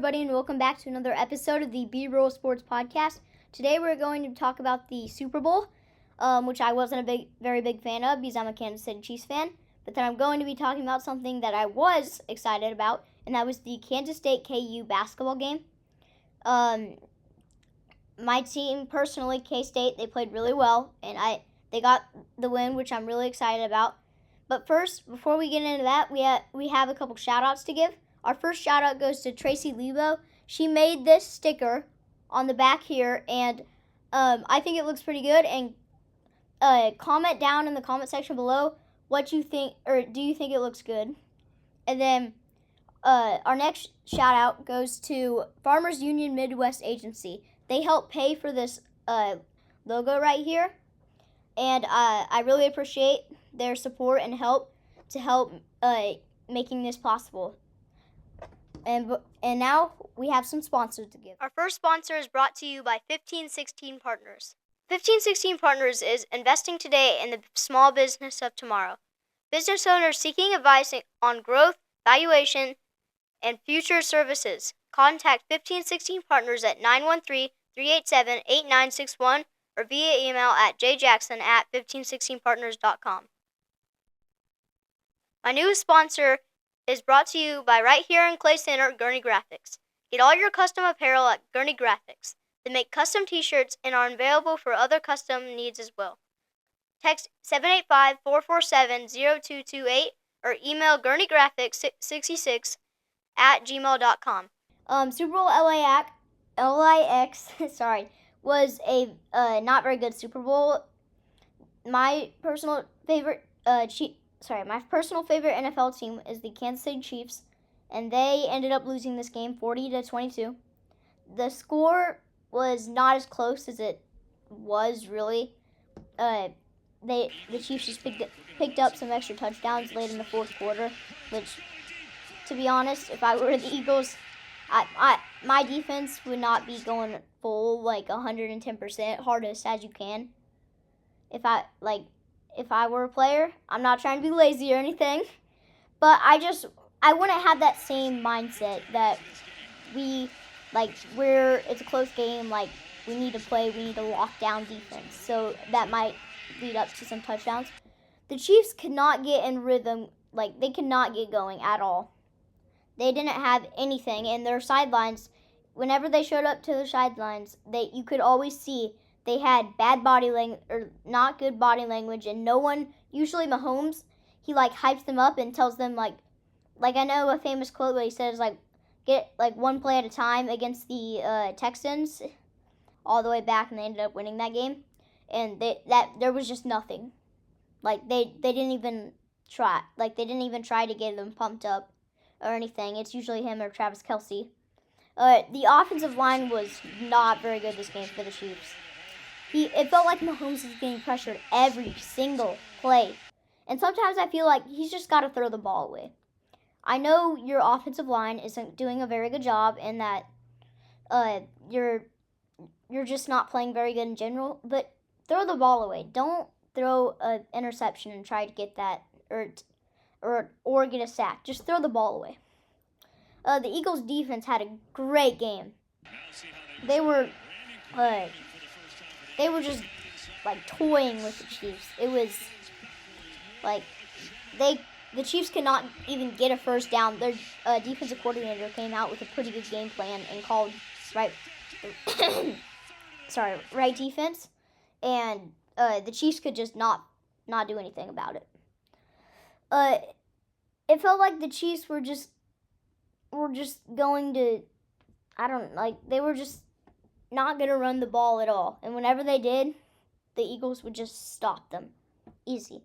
everybody, and welcome back to another episode of the B-Roll Sports Podcast. Today we're going to talk about the Super Bowl, which I wasn't a very big fan of because I'm a Kansas City Chiefs fan. But then I'm going to be talking about something that I was excited about, and that was the Kansas State KU basketball game. My team, personally, K-State, they played really well, and they got the win, which I'm really excited about. But first, before we get into that, we have a couple shout-outs to give. Our first shout-out goes to Tracy Lebo. She made this sticker on the back here, and I think it looks pretty good. And comment down in the comment section below what you think, or do you think it looks good? And then our next shout-out goes to Farmers Union Midwest Agency. They help pay for this logo right here, and I really appreciate their support and help making this possible. And now we have some sponsors to give. Our first sponsor is brought to you by 1516 Partners. 1516 Partners is investing today in the small business of tomorrow. Business owners seeking advice on growth, valuation, and future services. Contact 1516 Partners at 913-387-8961 or via email at jjackson@1516partners.com. My newest sponsor is brought to you by right here in Clay Center, Gurney Graphics. Get all your custom apparel at Gurney Graphics. They make custom t-shirts and are available for other custom needs as well. Text 785-447-0228 or email gurneygraphics66@gmail.com. Super Bowl LAX was a not very good Super Bowl. My personal favorite my personal favorite NFL team is the Kansas City Chiefs, and they ended up losing this game 40-22. The score was not as close as it was really. The Chiefs just picked up some extra touchdowns late in the fourth quarter, which, to be honest, if I were the Eagles, my defense would not be going full 110% hardest as you can. If I were a player, I'm not trying to be lazy or anything, but I wouldn't have that same mindset that it's a close game, we need to lock down defense, so that might lead up to some touchdowns. The Chiefs could not get in rhythm, they could not get going at all. They didn't have anything, and their sidelines, whenever they showed up to the sidelines, you could always see they had bad body language, or not good body language, and no one, usually Mahomes, he hypes them up and tells them I know a famous quote where he says get one play at a time against the Texans all the way back, and they ended up winning that game. And there was just nothing. They didn't even try. They didn't even try to get them pumped up or anything. It's usually him or Travis Kelce. The offensive line was not very good this game for the Chiefs. It felt like Mahomes was getting pressured every single play. And sometimes I feel like he's just got to throw the ball away. I know your offensive line isn't doing a very good job, and that you're just not playing very good in general, but throw the ball away. Don't throw an interception and try to get that or get a sack. Just throw the ball away. The Eagles' defense had a great game. They were just toying with the Chiefs. It was the Chiefs could not even get a first down. Their defensive coordinator came out with a pretty good game plan and called right defense, and the Chiefs could just not do anything about it. It felt like the Chiefs were just going to, they were just not going to run the ball at all. And whenever they did, the Eagles would just stop them. Easy.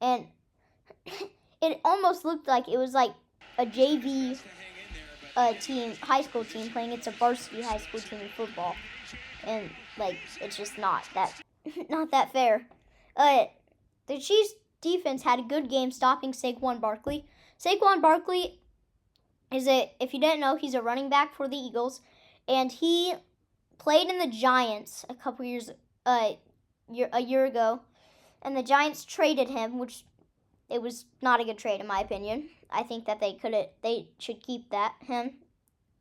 And it almost looked like it was a JV team, high school team playing against a varsity high school team in football. And, it's just not that fair. The Chiefs defense had a good game stopping Saquon Barkley. Saquon Barkley if you didn't know, he's a running back for the Eagles, and he played in the Giants a year ago, and the Giants traded him, which it was not a good trade in my opinion. I think that they should keep him.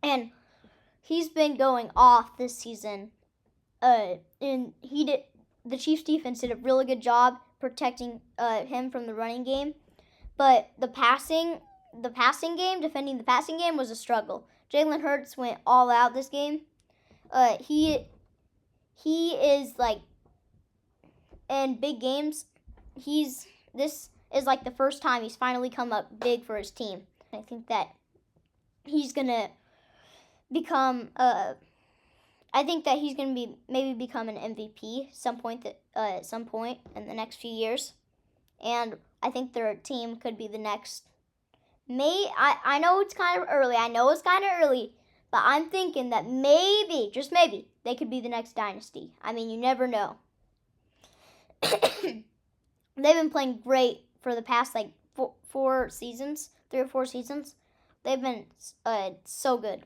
And he's been going off this season. And the Chiefs defense did a really good job protecting him from the running game, but defending the passing game was a struggle. Jalen Hurts went all out this game. He is like in big games. This is like the first time he's finally come up big for his team. I think that he's gonna become maybe become an MVP some point in the next few years, and I think their team could be the next. I know it's kind of early. But I'm thinking that maybe, just maybe, they could be the next dynasty. I mean, you never know. They've been playing great for the past like 3 or 4 seasons. They've been so good.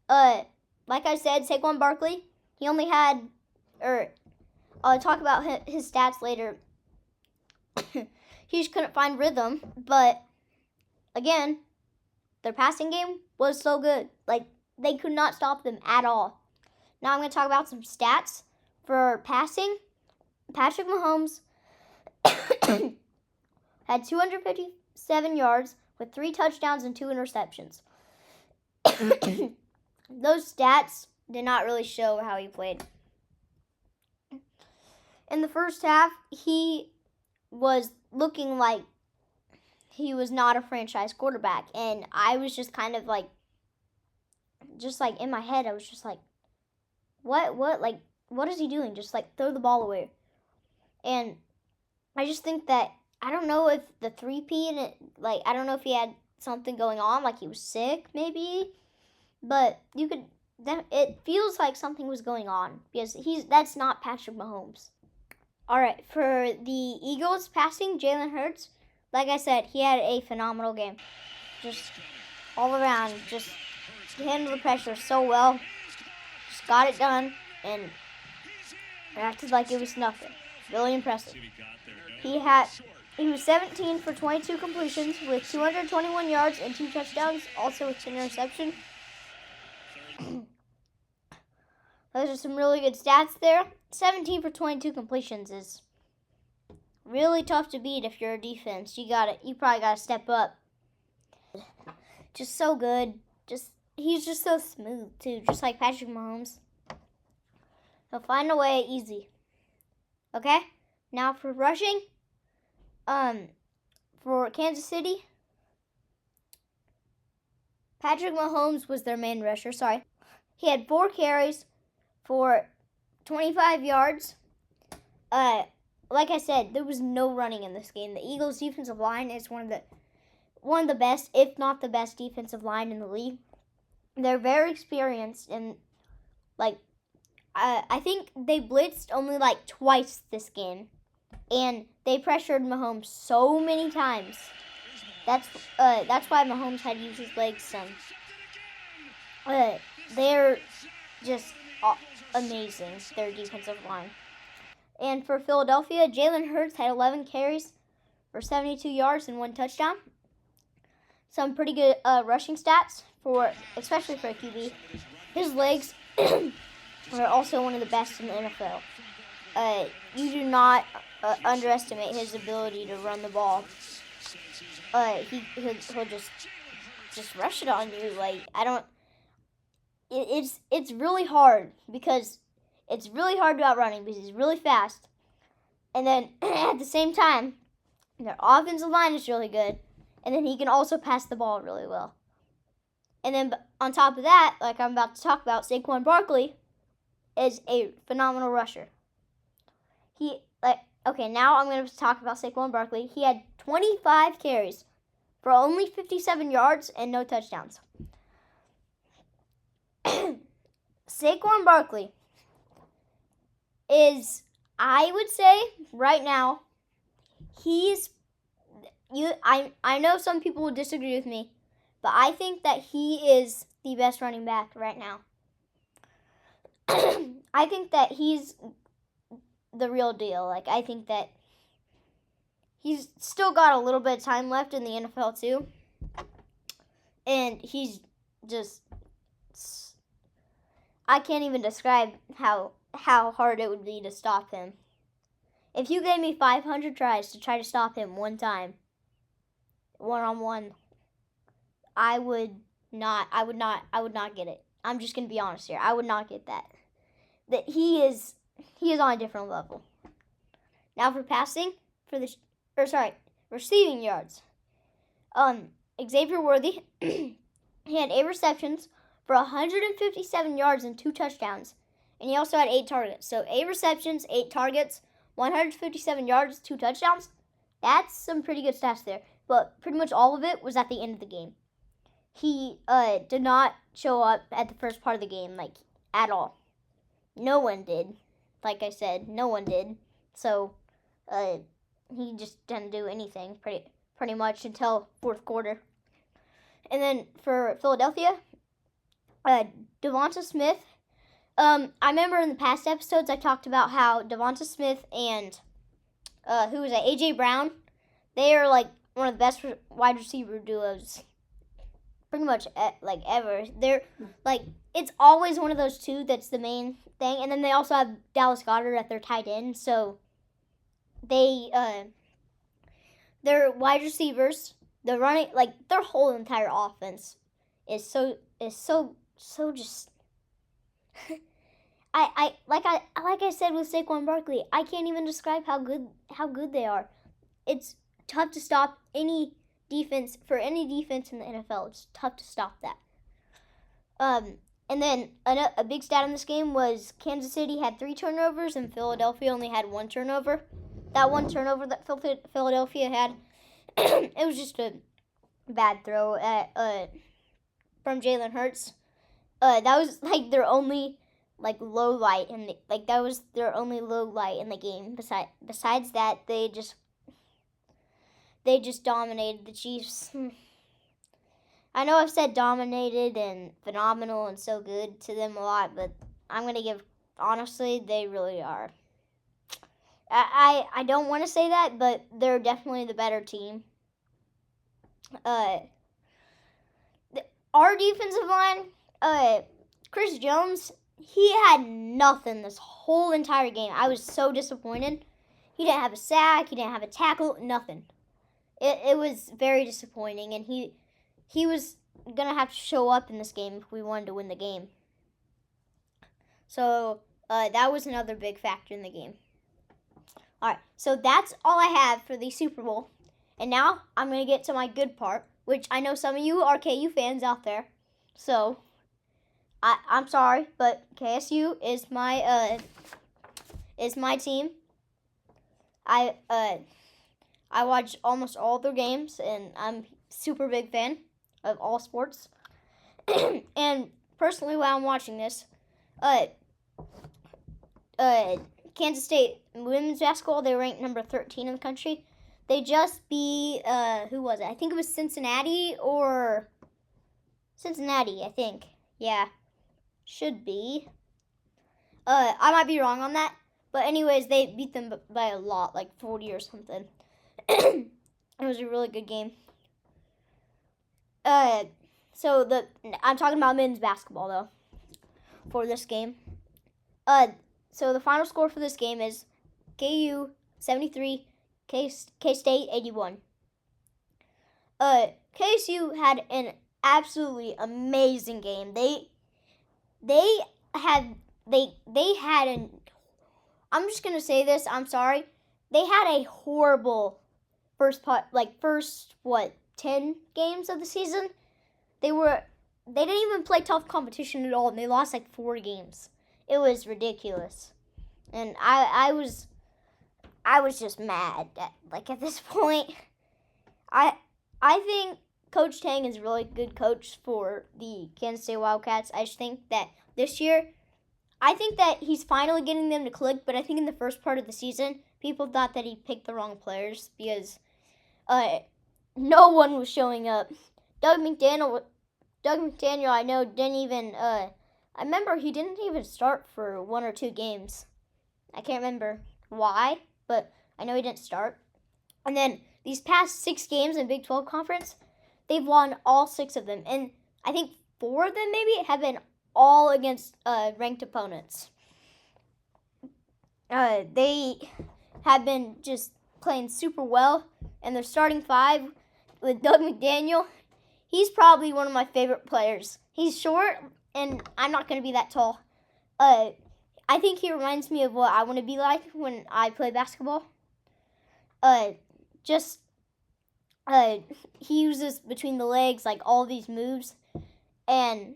Like I said, Saquon Barkley, he only had, I'll talk about his stats later. He just couldn't find rhythm, but again, their passing game was so good. Like, they could not stop them at all. Now I'm going to talk about some stats for passing. Patrick Mahomes had 257 yards with 3 touchdowns and 2 interceptions. Those stats did not really show how he played. In the first half, he was looking like he was not a franchise quarterback, and I was just kind of like, in my head, I was just like, what is he doing? Just like throw the ball away. And I just think that, I don't know if the 3P I don't know if he had something going on, like he was sick maybe, but it feels like something was going on because that's not Patrick Mahomes. All right, for the Eagles passing, Jalen Hurts, like I said, he had a phenomenal game. Just all around, just handled the pressure so well. Just got it done and acted like it was nothing. Really impressive. He was 17 for 22 completions with 221 yards and 2 touchdowns, also with 10 interceptions. Those are some really good stats there. 17 for 22 completions is really tough to beat if you're a defense. You probably gotta step up. Just so good. He's just so smooth too, just like Patrick Mahomes. He'll find a way easy. Okay? Now for rushing, for Kansas City, Patrick Mahomes was their main rusher. Sorry. He had 4 carries for 25 yards. Like I said, there was no running in this game. The Eagles' defensive line is one of the best, if not the best, defensive line in the league. They're very experienced, and I think they blitzed only like twice this game, and they pressured Mahomes so many times. That's why Mahomes had to use his legs some. They're just amazing, their defensive line. And for Philadelphia, Jalen Hurts had 11 carries for 72 yards and 1 touchdown. Some pretty good rushing stats, especially for a QB. His legs are also one of the best in the NFL. You do not underestimate his ability to run the ball. He'll just rush it on you. It's really hard because it's really hard to outrun him because he's really fast. And then at the same time, their offensive line is really good. And then he can also pass the ball really well. And then on top of that, like I'm about to talk about, Saquon Barkley is a phenomenal rusher. Now I'm going to talk about Saquon Barkley. He had 25 carries for only 57 yards and no touchdowns. Saquon Barkley is, I would say, right now, I know some people will disagree with me, but I think that he is the best running back right now. I think that he's the real deal. I think that he's still got a little bit of time left in the NFL too. And he's just I can't even describe how hard it would be to stop him. If you gave me 500 tries to try to stop him one time, one-on-one, I would not get it. I'm just gonna be honest here. I would not get that. That he is on a different level. Now for passing, receiving yards. Xavier Worthy, he had 8 receptions for 157 yards and 2 touchdowns. And he also had 8 targets. So 8 receptions, 8 targets, 157 yards, 2 touchdowns. That's some pretty good stats there. But pretty much all of it was at the end of the game. He did not show up at the first part of the game, like, at all. No one did. Like I said, no one did. So, he just didn't do anything pretty much until fourth quarter. And then for Philadelphia, Devonta Smith. I remember in the past episodes I talked about how Devonta Smith and A.J. Brown, they are like one of the best wide receiver duos pretty much ever. They're like, it's always one of those two that's the main thing. And then they also have Dallas Goedert at their tight end. So they're wide receivers. They're running, like, their whole entire offense is so just like I said with Saquon Barkley, I can't even describe how good they are. It's tough to stop any defense in the NFL. It's tough to stop that. And then a big stat in this game was Kansas City had 3 turnovers and Philadelphia only had 1 turnover. That 1 turnover that Philadelphia had, it was just a bad throw from Jalen Hurts. That was like their only low light in the game. Besides that, they just dominated the Chiefs. I know I've said dominated and phenomenal and so good to them a lot, but I'm gonna give, honestly, they really are. I don't want to say that, but they're definitely the better team. Our defensive line, Chris Jones, he had nothing this whole entire game. I was so disappointed. He didn't have a sack. He didn't have a tackle. Nothing. It was very disappointing, and he was going to have to show up in this game if we wanted to win the game. So that was another big factor in the game. All right, so that's all I have for the Super Bowl. And now I'm going to get to my good part, which I know some of you are KU fans out there. So I'm sorry, but KSU is my team. I watch almost all their games, and I'm super big fan of all sports. And personally, while I'm watching this, Kansas State women's basketball, they ranked number 13 in the country. They just beat, who was it? I think it was Cincinnati, I think. Yeah, should be. I might be wrong on that. But anyways, they beat them by a lot, like 40 or something. It was a really good game. So I'm talking about men's basketball, though, for this game. So the final score for this game is KU 73, K-State 81. KSU had an absolutely amazing game. They had an, I'm just going to say this, I'm sorry. They had a horrible first 10 games of the season. They didn't even play tough competition at all, and they lost 4 games. It was ridiculous. And I was just mad at this point. I think Coach Tang is a really good coach for the Kansas State Wildcats. I just think that this year, I think that he's finally getting them to click, but I think in the first part of the season, people thought that he picked the wrong players because no one was showing up. Doug McDaniel, I know, didn't even, I remember he didn't even start for 1 or 2 games. I can't remember why, but I know he didn't start. And then these past 6 games in Big 12 Conference, they've won all 6 of them. And I think 4 of them maybe have been all against ranked opponents. They have been just playing super well, and their starting five with Doug McDaniel, he's probably one of my favorite players. He's short, and I'm not going to be that tall. I think he reminds me of what I want to be like when I play basketball. He uses between the legs, like, all these moves, and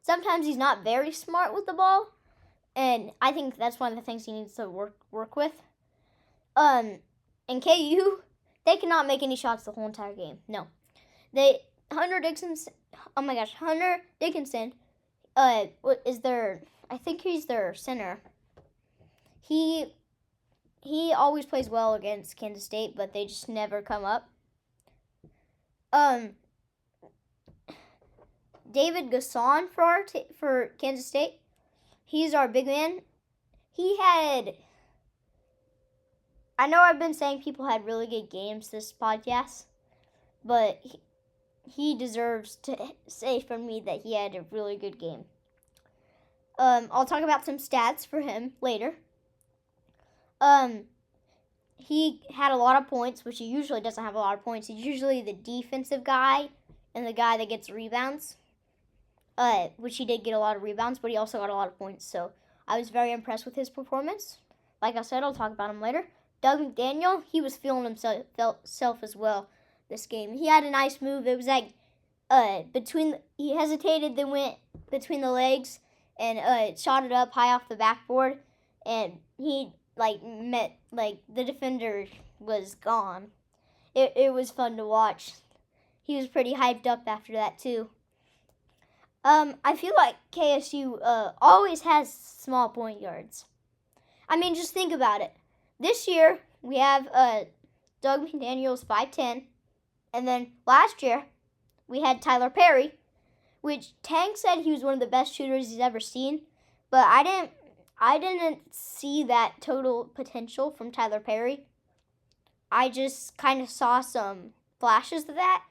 sometimes he's not very smart with the ball, and I think that's one of the things he needs to work with. In KU, they cannot make any shots the whole entire game. No. Hunter Dickinson, is their, I think he's their center. He always plays well against Kansas State, but they just never come up. David Gasson for Kansas State, he's our big man. I know I've been saying people had really good games this podcast, but he deserves to say from me that he had a really good game. I'll talk about some stats for him later. He had a lot of points, which he usually doesn't have a lot of points. He's usually the defensive guy and the guy that gets rebounds, which he did get a lot of rebounds, but he also got a lot of points. So I was very impressed with his performance. Like I said, I'll talk about him later. Doug McDaniel, he was feeling himself as well this game. He had a nice move. It was like he hesitated, then went between the legs and shot it up high off the backboard, and he the defender was gone. It was fun to watch. He was pretty hyped up after that too. I feel like KSU always has small point guards. I mean, just think about it. This year, we have Doug McDaniel's 5'10", and then last year, we had Tyler Perry, which Tank said he was one of the best shooters he's ever seen, but I didn't see that total potential from Tyler Perry. I just kind of saw some flashes of that.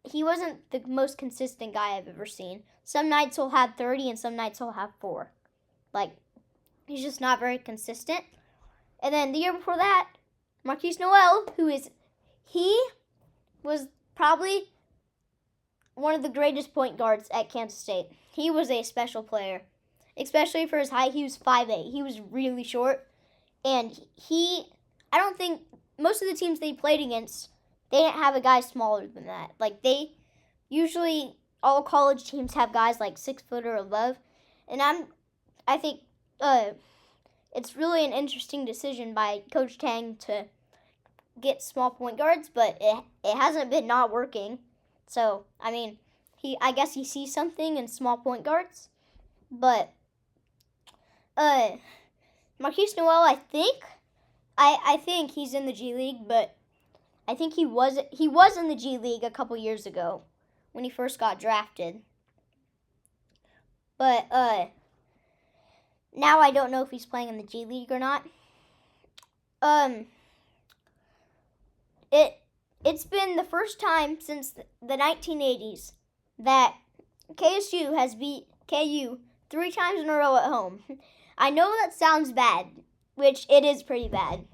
He wasn't the most consistent guy I've ever seen. Some nights he'll have 30 and some nights he'll have 4. He's just not very consistent. And then the year before that, Marquise Noel, he was probably one of the greatest point guards at Kansas State. He was a special player, especially for his height. He was 5'8". He was really short. And I don't think most of the teams they played against, they didn't have a guy smaller than that. They usually, all college teams have guys 6 foot or above. And I think it's really an interesting decision by Coach Tang to get small point guards, but it hasn't been not working. So, I mean, I guess he sees something in small point guards. But Marquise Noel, I think he's in the G League, but I think he was in the G League a couple years ago when he first got drafted. But now I don't know if he's playing in the G League or not. It's been the first time since the 1980s that KSU has beat KU 3 times in a row at home. I know that sounds bad, which it is pretty bad,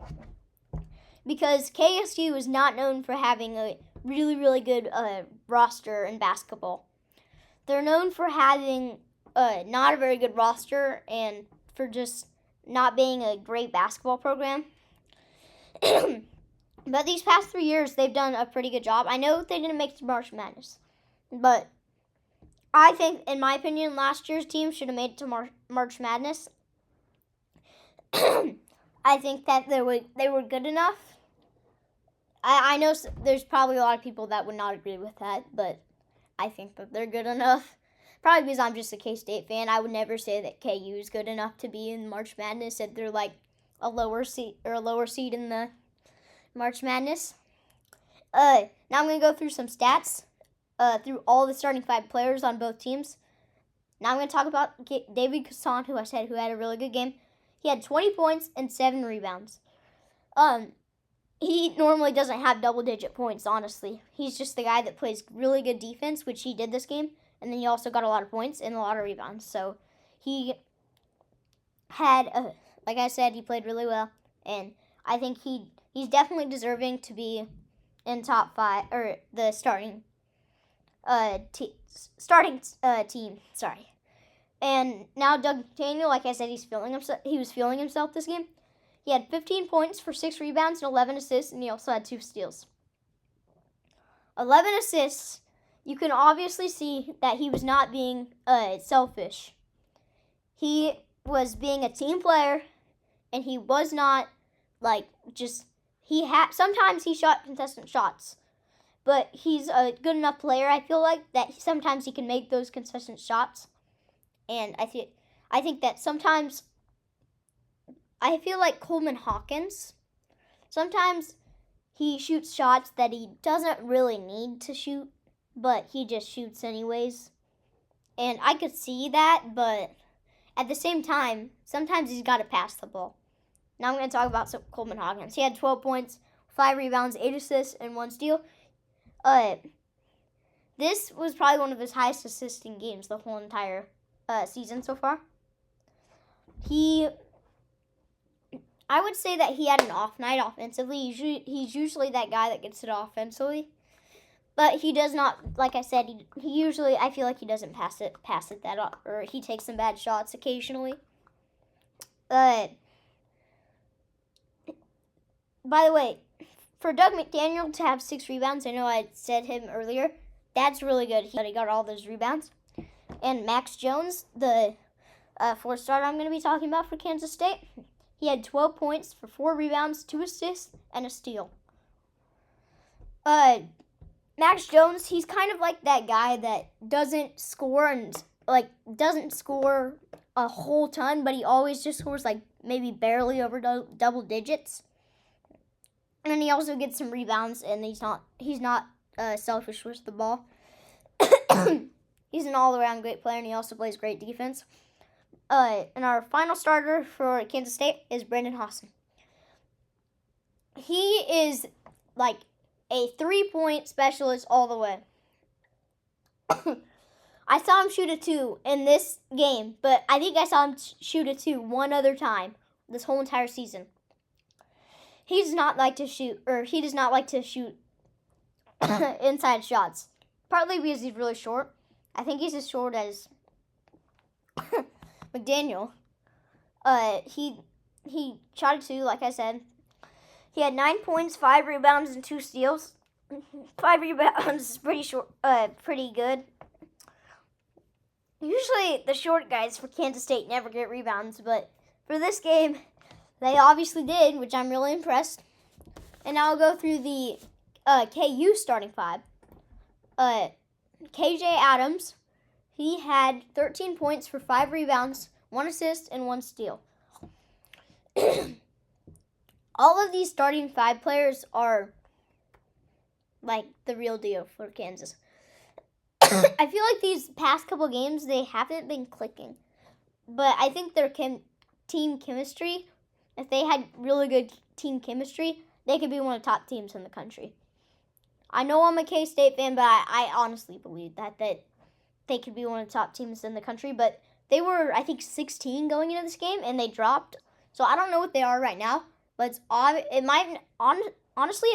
because KSU is not known for having a really, really good roster in basketball. They're known for having not a very good roster and for just not being a great basketball program. But these past 3 years, they've done a pretty good job. I know they didn't make it to March Madness, but I think, in my opinion, last year's team should have made it to March Madness. I think that they were good enough. I know there's probably a lot of people that would not agree with that, but I think that they're good enough. Probably because I'm just a K-State fan. I would never say that KU is good enough to be in March Madness if they're a lower seed in the March Madness. Now I'm going to go through some stats through all the starting 5 players on both teams. Now I'm going to talk about David Casson, who had a really good game. He had 20 points and 7 rebounds. He normally doesn't have double-digit points, honestly. He's just the guy that plays really good defense, which he did this game, and then he also got a lot of points and a lot of rebounds. So he had, like I said, he played really well, and I think he's definitely deserving to be in top 5 or the starting team. Sorry. And now Doug McDaniel, like I said, he was feeling himself this game. He had 15 points for 6 rebounds and 11 assists, and he also had 2 steals. 11 assists. You can obviously see that he was not being selfish. He was being a team player, and he was not sometimes he shot contestant shots, but he's a good enough player, I feel like, that sometimes he can make those contestant shots. And I think that sometimes I feel like Coleman Hawkins, sometimes he shoots shots that he doesn't really need to shoot, but he just shoots anyways. And I could see that, but at the same time, sometimes he's got to pass the ball. Now I'm going to talk about Coleman Hawkins. He had 12 points, 5 rebounds, 8 assists, and 1 steal. This was probably one of his highest assisting games the whole entire season so far. I would say that he had an off night offensively. He's usually that guy that gets it offensively. But he does not, like I said, he usually, I feel like he doesn't pass it that up, or he takes some bad shots occasionally. By the way, for Doug McDaniel to have 6 rebounds, I know I said him earlier, that's really good. He got all those rebounds. And Max Jones, the 4th starter I'm going to be talking about for Kansas State, he had 12 points for 4 rebounds, 2 assists, and a steal. Max Jones, he's kind of like that guy that doesn't score a whole ton, but he always just scores maybe barely over double digits. And he also gets some rebounds, and he's not selfish with the ball. He's an all-around great player, and he also plays great defense. And our final starter for Kansas State is Brandon Hawson. He is a 3-point specialist all the way. I saw him shoot a 2 in this game, but I think I saw him shoot a 2 one other time this whole entire season. He does not like to shoot inside shots. Partly because he's really short. I think he's as short as McDaniel. He shot a 2, like I said. He had 9 points, 5 rebounds, and 2 steals. 5 rebounds is pretty good. Usually the short guys for Kansas State never get rebounds, but for this game, they obviously did, which I'm really impressed. And now I'll go through the KU starting 5. KJ Adams, he had 13 points for 5 rebounds, 1 assist, and 1 steal. All of these starting 5 players are the real deal for Kansas. I feel like these past couple games, they haven't been clicking. But I think their team chemistry, if they had really good team chemistry, they could be one of the top teams in the country. I know I'm a K-State fan, but I honestly believe that they could be one of the top teams in the country. But they were, I think, 16 going into this game, and they dropped. So I don't know what they are right now. But honestly, it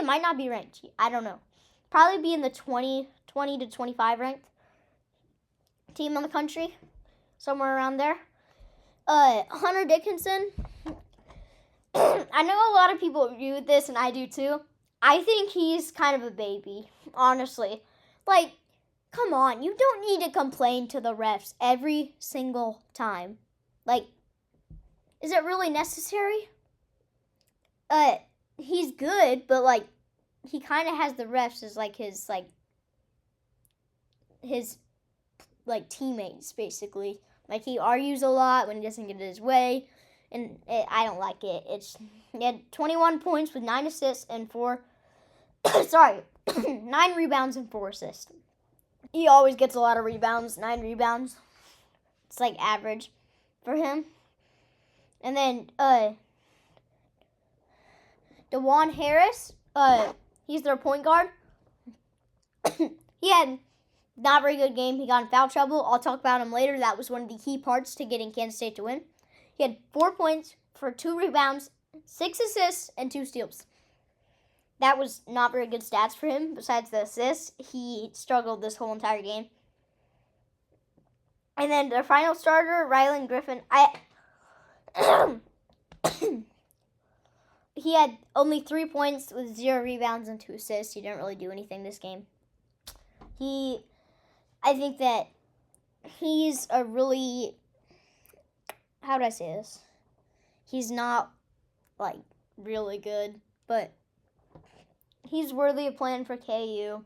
might not be ranked. I don't know. Probably be in the 20 to 25 ranked team in the country. Somewhere around there. Hunter Dickinson. I know a lot of people agree with this, and I do too. I think he's kind of a baby, honestly. Come on, you don't need to complain to the refs every single time. Is it really necessary? He's good, but he kind of has the refs as his teammates, basically. He argues a lot when he doesn't get his way, and I don't like it. He had 21 points with 9 assists and 4 9 rebounds and 4 assists. He always gets a lot of rebounds, 9 rebounds. It's average for him. And then DeJuan Harris, he's their point guard. He had Not a very good game. He got in foul trouble. I'll talk about him later. That was one of the key parts to getting Kansas State to win. He had 4 points for 2 rebounds, 6 assists, and 2 steals. That was not very good stats for him. Besides the assists, he struggled this whole entire game. And then their final starter, Rylan Griffin, he had only 3 points with 0 rebounds and 2 assists. He didn't really do anything this game. I think that he's a really, how do I say this? He's not, like, really good, but he's worthy of playing for KU.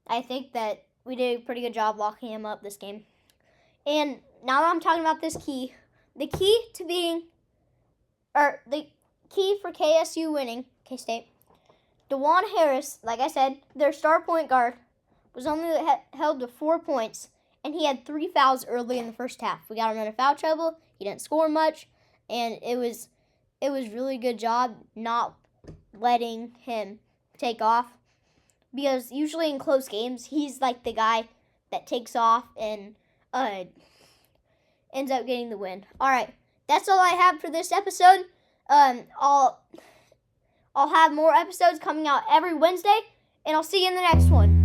I think that we did a pretty good job locking him up this game. And now that I'm talking about this key, the key for KSU winning, K-State, DeJuan Harris, like I said, their star point guard, was only held to 4 points, and he had 3 fouls early in the first half. We got him in a foul trouble. He didn't score much, and it was really good job not letting him take off, because usually in close games, he's like the guy that takes off and ends up getting the win. All right, that's all I have for this episode. I'll have more episodes coming out every Wednesday, and I'll see you in the next one.